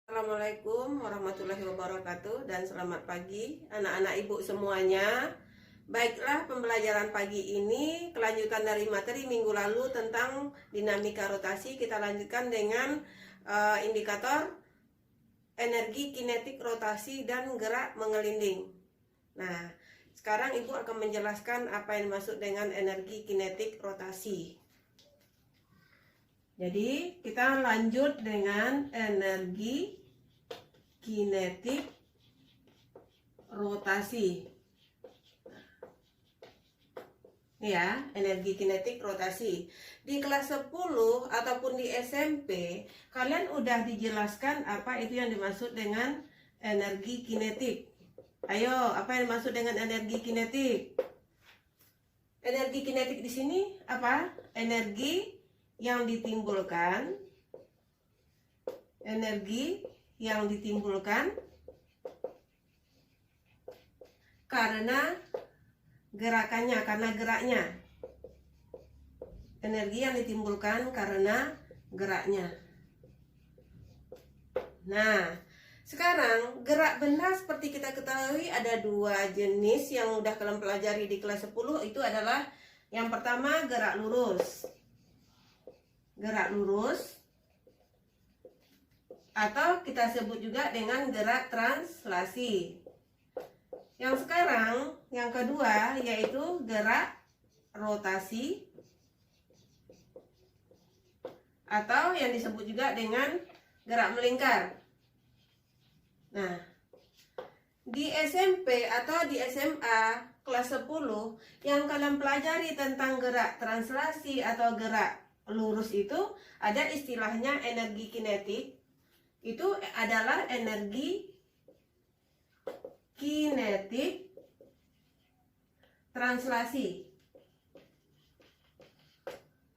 Assalamualaikum warahmatullahi wabarakatuh dan selamat pagi anak-anak ibu semuanya. Baiklah, pembelajaran pagi ini kelanjutan dari materi minggu lalu tentang dinamika rotasi. Kita lanjutkan dengan indikator energi kinetik rotasi dan gerak mengelinding. Nah, sekarang ibu akan menjelaskan apa yang dimaksud dengan energi kinetik rotasi. Jadi kita lanjut dengan energi kinetik rotasi. Ini ya, energi kinetik rotasi. Di kelas 10 ataupun di SMP, kalian udah dijelaskan apa itu yang dimaksud dengan energi kinetik. Ayo, apa yang dimaksud dengan energi kinetik? Energi kinetik di sini apa? Energi yang ditimbulkan karena gerakannya, karena geraknya. Energi yang ditimbulkan karena geraknya. Nah, sekarang gerak benda seperti kita ketahui ada dua jenis yang udah kalian pelajari di kelas 10. Itu adalah yang pertama gerak lurus. Gerak lurus atau kita sebut juga dengan gerak translasi. Yang sekarang yang kedua yaitu gerak rotasi atau yang disebut juga dengan gerak melingkar. Nah, di SMP atau di SMA kelas 10 yang kalian pelajari tentang gerak translasi atau gerak lurus itu ada istilahnya energi kinetik. Itu adalah energi kinetik translasi.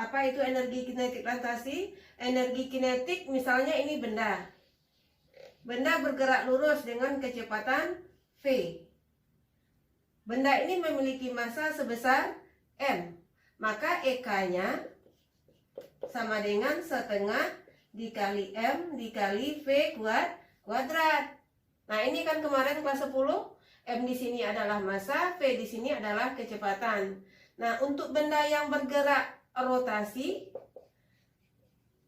Apa itu energi kinetik translasi? Energi kinetik misalnya ini benda. Benda bergerak lurus dengan kecepatan V. Benda ini memiliki massa sebesar M. Maka EK-nya sama dengan setengah dikali M dikali V kuadrat. Nah, ini kan kemarin kelas 10, M di sini adalah massa, V di sini adalah kecepatan. Nah, untuk benda yang bergerak rotasi,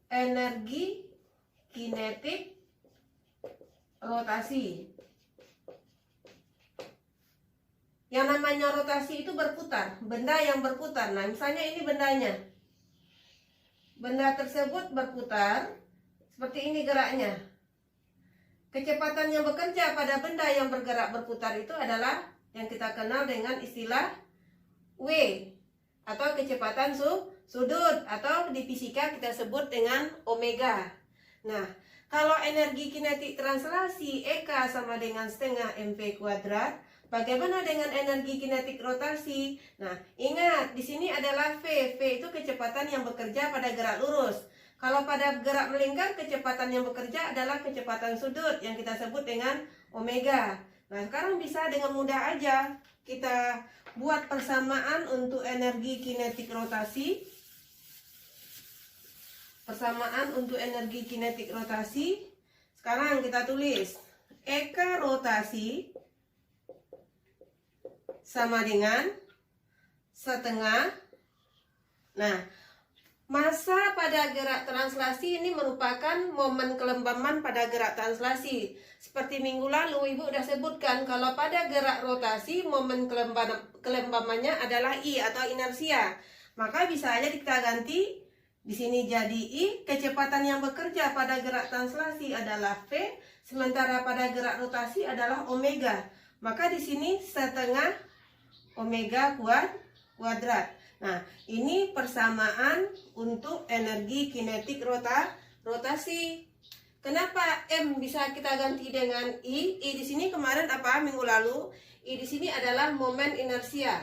energi kinetik rotasi. Yang namanya rotasi itu berputar, benda yang berputar. Nah, misalnya ini bendanya. Benda tersebut berputar, seperti ini geraknya. Kecepatan yang bekerja pada benda yang bergerak berputar itu adalah yang kita kenal dengan istilah W, atau kecepatan sudut, atau di fisika kita sebut dengan omega. Nah, kalau energi kinetik translasi EK sama dengan setengah mv kuadrat, bagaimana dengan energi kinetik rotasi? Nah, ingat di sini adalah V. V itu kecepatan yang bekerja pada gerak lurus. Kalau pada gerak melingkar, kecepatan yang bekerja adalah kecepatan sudut yang kita sebut dengan omega. Nah, sekarang bisa dengan mudah aja kita buat persamaan untuk energi kinetik rotasi. Persamaan untuk energi kinetik rotasi. Sekarang kita tulis EK rotasi sama dengan setengah. Nah, massa pada gerak translasi ini merupakan momen kelembaman pada gerak translasi. Seperti minggu lalu ibu udah sebutkan kalau pada gerak rotasi momen kelembamannya adalah I atau inersia. Maka bisa aja kita ganti di sini jadi I. Kecepatan yang bekerja pada gerak translasi adalah V, sementara pada gerak rotasi adalah omega. Maka di sini setengah omega kuadrat. Nah, ini persamaan untuk energi kinetik rotasi. Kenapa M bisa kita ganti dengan I? I di sini kemarin apa? Minggu lalu. I di sini adalah momen inersia.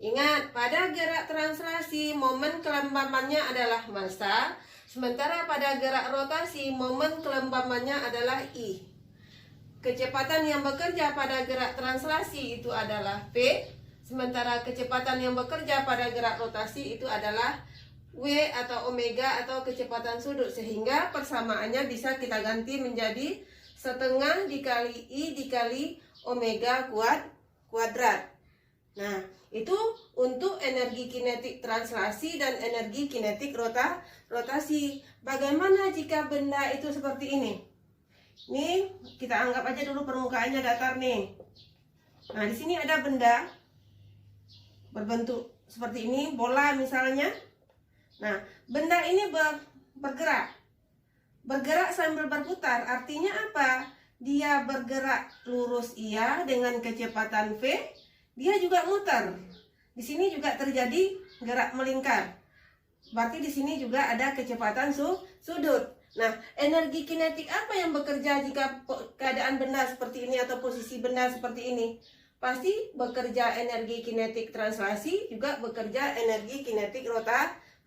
Ingat, pada gerak translasi momen kelembamannya adalah massa, sementara pada gerak rotasi momen kelembamannya adalah I. Kecepatan yang bekerja pada gerak translasi itu adalah V, sementara kecepatan yang bekerja pada gerak rotasi itu adalah W atau omega atau kecepatan sudut, sehingga persamaannya bisa kita ganti menjadi setengah dikali I dikali omega kuadrat. Nah, itu untuk energi kinetik translasi dan energi kinetik rotasi. Bagaimana jika benda itu seperti ini? Nih, kita anggap aja dulu permukaannya datar nih. Nah, di sini ada benda berbentuk seperti ini, bola misalnya. Nah, benda ini bergerak sambil berputar. Artinya apa? Dia bergerak lurus iya dengan kecepatan V, dia juga muter. Di sini juga terjadi gerak melingkar. Berarti di sini juga ada kecepatan sudut. Nah, energi kinetik apa yang bekerja jika keadaan benda seperti ini atau posisi benda seperti ini? Pasti bekerja energi kinetik translasi, juga bekerja energi kinetik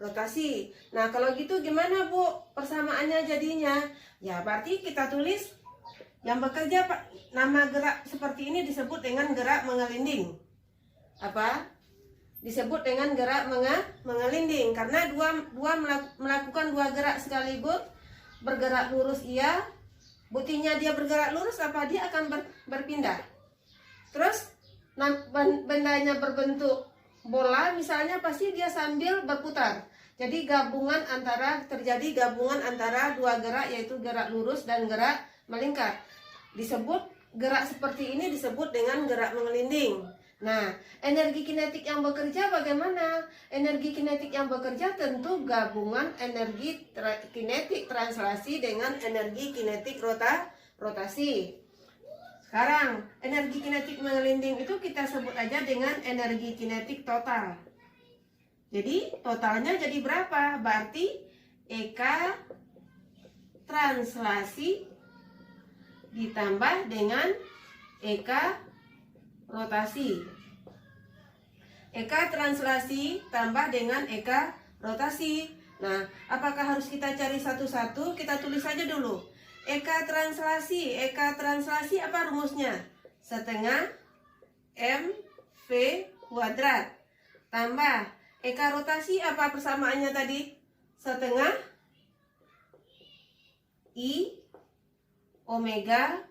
rotasi. Nah, kalau gitu gimana, Bu, persamaannya jadinya? Ya, berarti kita tulis yang bekerja, Pak, nama gerak seperti ini disebut dengan gerak mengelinding. Apa? Disebut dengan gerak mengelinding karena melakukan dua gerak sekaligus. Bergerak lurus iya. Buktinya dia bergerak lurus apa? Dia akan berpindah. Terus bendanya berbentuk bola misalnya, pasti dia sambil berputar. Jadi terjadi gabungan antara dua gerak, yaitu gerak lurus dan gerak melingkar. Gerak seperti ini disebut dengan gerak mengelinding. Nah, energi kinetik yang bekerja bagaimana? Energi kinetik yang bekerja tentu gabungan energi kinetik translasi dengan energi kinetik rotasi. Sekarang, energi kinetik mengelinding itu kita sebut aja dengan energi kinetik total. Jadi, totalnya jadi berapa? Berarti EK translasi ditambah dengan EK rotasi. EK translasi tambah dengan EK rotasi. Nah, apakah harus kita cari satu-satu? Kita tulis saja dulu. EK translasi apa rumusnya? Setengah mv kuadrat tambah EK rotasi apa persamaannya tadi? Setengah I omega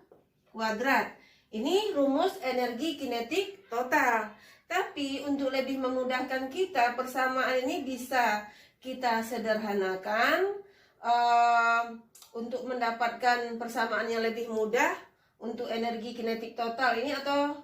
kuadrat. Ini rumus energi kinetik total. Tapi untuk lebih memudahkan kita, persamaan ini bisa kita sederhanakan untuk mendapatkan persamaan yang lebih mudah untuk energi kinetik total ini, atau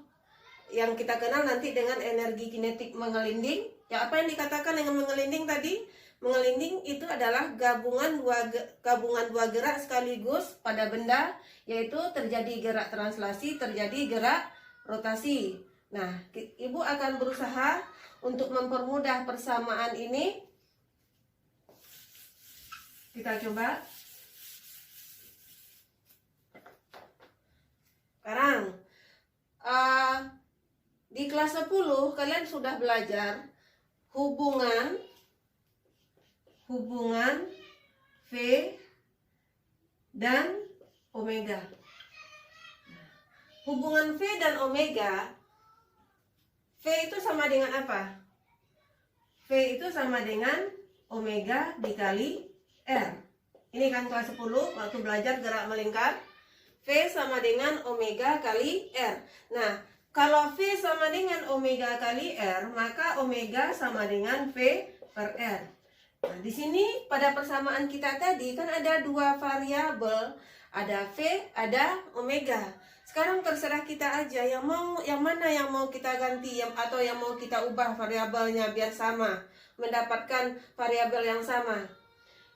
yang kita kenal nanti dengan energi kinetik mengelinding. Ya, apa yang dikatakan dengan mengelinding tadi? Mengelinding itu adalah gabungan dua gerak sekaligus pada benda, yaitu terjadi gerak translasi, terjadi gerak rotasi. Nah, Ibu akan berusaha untuk mempermudah persamaan ini. Kita coba. Sekarang di kelas 10 kalian sudah belajar hubungan V dan omega. Hubungan V dan omega, V itu sama dengan apa? V itu sama dengan omega dikali R. Ini kan kelas 10 waktu belajar gerak melingkar. V sama dengan omega kali R. Nah, kalau V sama dengan omega kali R, maka omega sama dengan V per R. Nah, di sini pada persamaan kita tadi kan ada dua variabel, ada V, ada omega. Sekarang terserah kita aja yang mana yang mau kita ganti atau yang mau kita ubah variabelnya biar sama, mendapatkan variabel yang sama.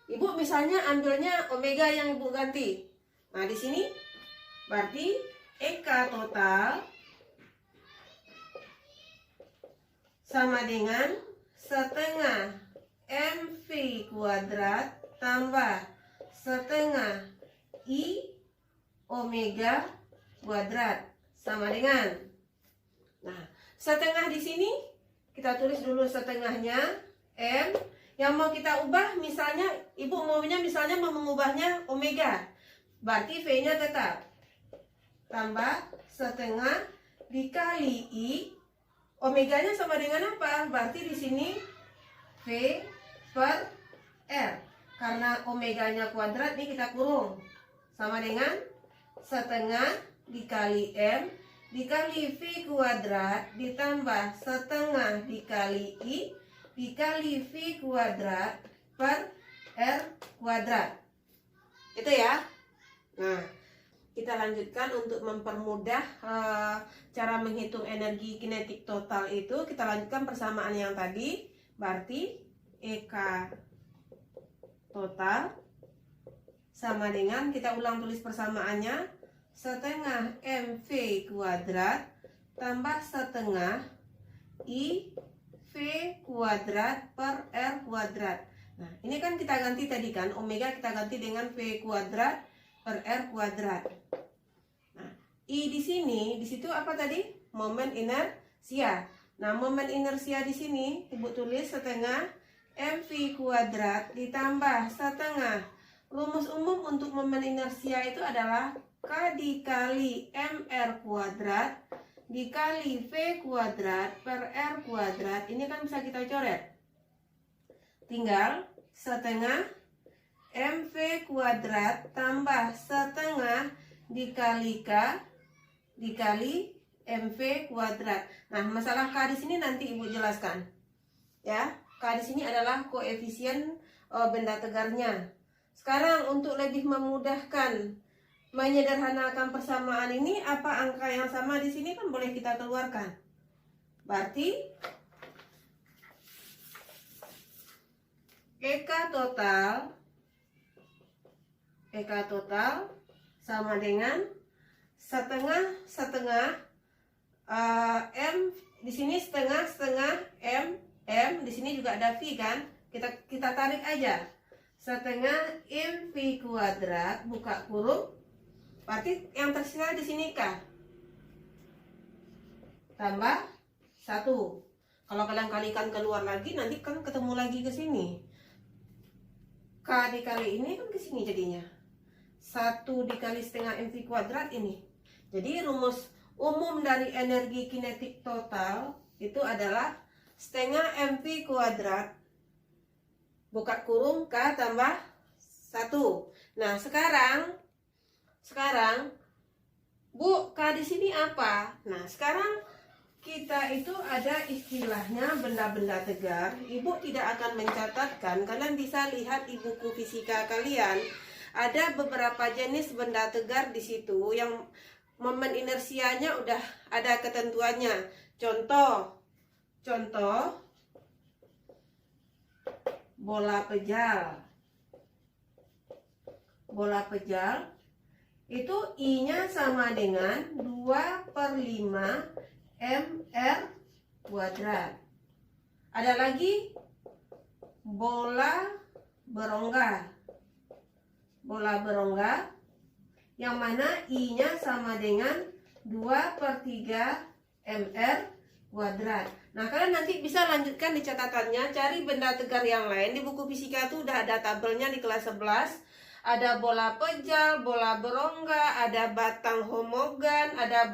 Ibu misalnya ambilnya omega yang Ibu ganti. Nah, di sini berarti EK total sama dengan setengah mv kuadrat tambah setengah I omega kuadrat sama dengan. Nah, setengah di sini kita tulis dulu setengahnya M. Yang mau kita ubah misalnya Ibu maunya misalnya mau mengubahnya omega. Berarti V-nya tetap tambah setengah dikali I. Omeganya sama dengan apa? Berarti di sini V per R. Karena omeganya kuadrat, ini kita kurung. Sama dengan setengah dikali M dikali V kuadrat ditambah setengah dikali I dikali V kuadrat per R kuadrat. Itu ya. Nah, kita lanjutkan untuk mempermudah cara menghitung energi kinetik total itu. Kita lanjutkan persamaan yang tadi. Berarti EK total sama dengan, kita ulang tulis persamaannya, setengah MV kuadrat tambah setengah IV kuadrat per R kuadrat. Nah, ini kan kita ganti tadi kan, omega kita ganti dengan V kuadrat per R kuadrat. Nah, I di sini, di situ apa tadi? Momen inersia. Nah, momen inersia di sini Ibu tulis setengah MV kuadrat ditambah setengah. Rumus umum untuk momen inersia itu adalah K dikali MR kuadrat dikali V kuadrat per R kuadrat. Ini kan bisa kita coret. Tinggal setengah MV kuadrat tambah setengah dikali K dikali MV kuadrat. Nah, masalah K di sini nanti Ibu jelaskan. Ya, K di sini adalah koefisien benda tegarnya. Sekarang untuk lebih memudahkan menyederhanakan persamaan ini, apa angka yang sama di sini kan boleh kita keluarkan. Berarti EK total sama dengan setengah M di sini setengah M di sini juga ada V kan, kita tarik aja setengah MV kuadrat buka kurung, berarti yang tersisa di sini K tambah 1. Kalau kalian kalikan keluar lagi nanti kan ketemu lagi ke sini. K dikali ini kan ke sini jadinya 1 dikali setengah MV kuadrat ini. Jadi rumus umum dari energi kinetik total itu adalah setengah MV kuadrat buka kurung K tambah 1. Nah, sekarang Bu, K di sini apa? Nah, sekarang kita itu ada istilahnya benda-benda tegar. Ibu tidak akan mencatatkan. Kalian bisa lihat di buku fisika kalian. Ada beberapa jenis benda tegar di situ yang momen inersianya udah ada ketentuannya. Contoh bola pejal itu I-nya sama dengan 2/5 MR kuadrat. Ada lagi bola berongga yang mana I-nya sama dengan 2/3 MR kuadrat. Nah, kalian nanti bisa lanjutkan di catatannya, cari benda tegar yang lain. Di buku fisika itu udah ada tabelnya di kelas 11. Ada bola pejal, bola berongga, ada batang homogan, ada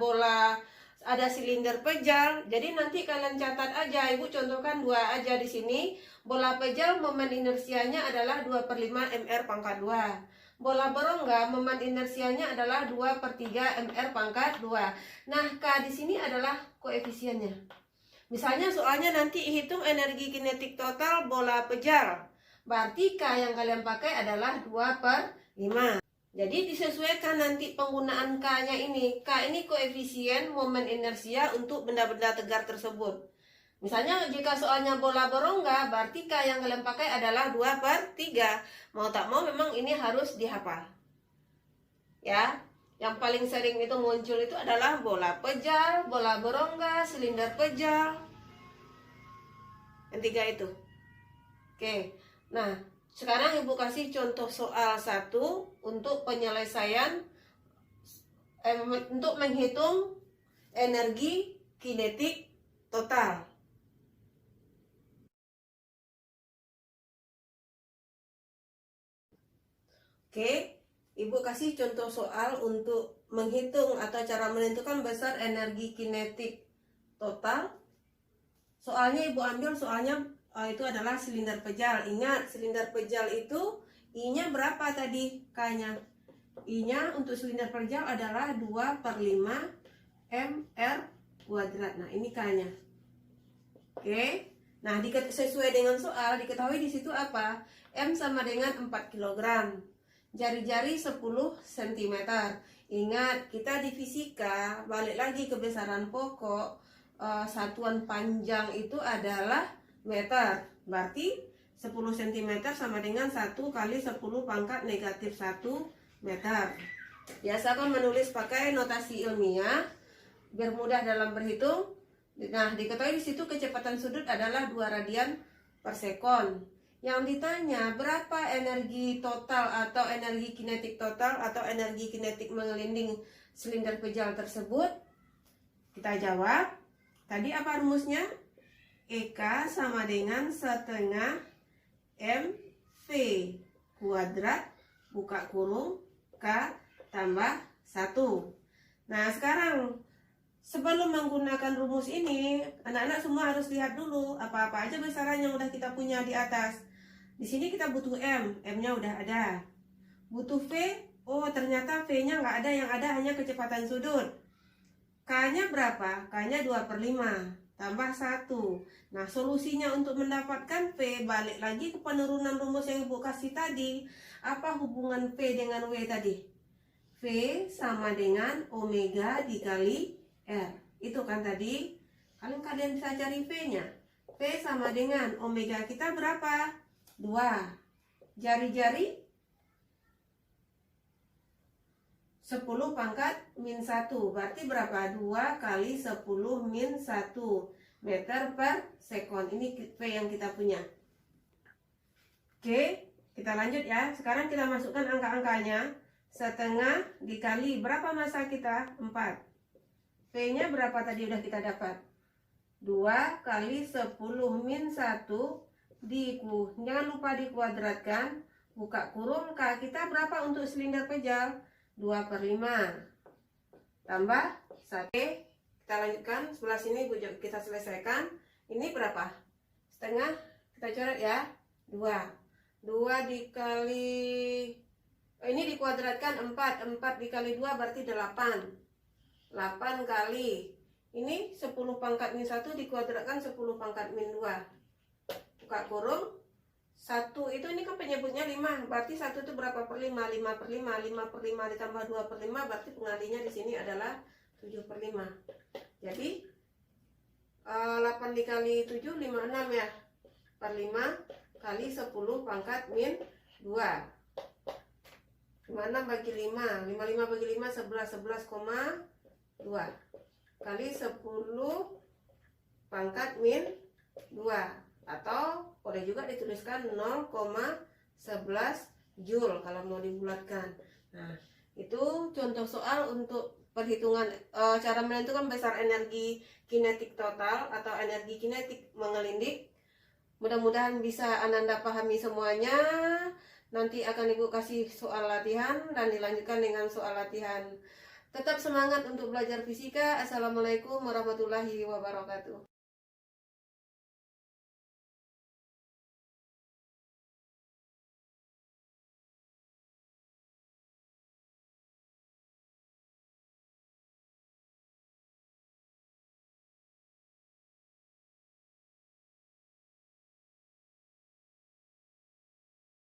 silinder pejal. Jadi nanti kalian catat aja. Ibu contohkan 2 aja di sini. Bola pejal momen inersianya adalah 2/5 MR pangkat 2. Bola berongga momen inersianya adalah 2/3 MR pangkat 2. Nah, K di sini adalah koefisiennya. Misalnya soalnya nanti hitung energi kinetik total bola pejal. Berarti K yang kalian pakai adalah 2/5. Jadi disesuaikan nanti penggunaan K-nya ini. K ini koefisien momen inersia untuk benda-benda tegar tersebut. Misalnya jika soalnya bola berongga, berarti K yang kalian pakai adalah 2/3. Mau tak mau memang ini harus dihafal. Ya, yang paling sering itu muncul itu adalah bola pejal, bola berongga, silinder pejal. Yang 3 itu. Oke. Nah, sekarang Ibu kasih contoh soal 1 untuk penyelesaian untuk menghitung energi kinetik total. Oke, Ibu kasih contoh soal untuk menghitung atau cara menentukan besar energi kinetik total. Soalnya Ibu ambil soalnya itu adalah silinder pejal. Ingat, silinder pejal itu I-nya berapa tadi? K-nya. I-nya untuk silinder pejal adalah 2/5 mr kuadrat. Nah, ini K-nya. Oke. Nah, sesuai dengan soal diketahui di situ apa? M sama dengan 4 kg. Jari-jari 10 cm. Ingat, kita di fisika balik lagi ke besaran pokok, satuan panjang itu adalah meter. Berarti 10 cm sama dengan 1 kali 10 pangkat negatif 1 meter. Biasakan menulis pakai notasi ilmiah biar mudah dalam berhitung. Nah, diketahui di situ kecepatan sudut adalah 2 radian per sekon. Yang ditanya berapa energi total atau energi kinetik total atau energi kinetik mengelinding silinder pejal tersebut. Kita jawab. Tadi apa rumusnya? EK sama dengan setengah mv kuadrat buka kurung K tambah 1. Nah, sekarang sebelum menggunakan rumus ini, anak-anak semua harus lihat dulu apa-apa aja besaran yang udah kita punya di atas. Di sini kita butuh M-nya udah ada. Butuh V, oh ternyata V-nya nggak ada, yang ada hanya kecepatan sudut. K-nya berapa? K-nya 2/5 tambah 1. Nah, solusinya untuk mendapatkan V, balik lagi ke penurunan rumus yang Ibu kasih tadi. Apa hubungan V dengan W tadi? V sama dengan omega dikali R. Itu kan tadi. Kalau kalian bisa cari V-nya. V sama dengan omega kita berapa? 2. Jari-jari 10 pangkat min 1. Berarti berapa? 2 kali 10 min 1 meter per sekon. Ini V yang kita punya. Oke, kita lanjut ya. Sekarang kita masukkan angka-angkanya. Setengah dikali berapa massa kita? 4. V-nya berapa tadi udah kita dapat? 2 kali 10 min 1 jangan lupa dikuadratkan, buka kurung. K kita berapa untuk silinder pejal? 2/5 tambah 1. Kita lanjutkan sebelah sini, kita selesaikan. Ini berapa? Setengah, kita coret ya. 2 dikali, ini dikuadratkan 4 dikali 2 berarti 8 kali, ini 10 pangkat min 1 dikuadratkan 10 pangkat min 2, buka kurung. 1 itu ini kan penyebutnya 5, berarti 1 itu berapa per 5? 5/5 ditambah 2/5, berarti pengalinya di sini adalah 7/5. Jadi 8 dikali 7 56 ya, per 5 kali 10 pangkat min 2. 56 bagi 5, 55 bagi 5 11,2 kali 10 pangkat min 2, atau boleh juga dituliskan 0,11 Joule kalau mau dibulatkan. Nah, itu contoh soal untuk perhitungan cara menentukan besar energi kinetik total atau energi kinetik mengelinding. Mudah-mudahan bisa Ananda pahami semuanya. Nanti akan Ibu kasih soal latihan dan dilanjutkan dengan soal latihan. Tetap semangat untuk belajar fisika. Assalamualaikum warahmatullahi wabarakatuh.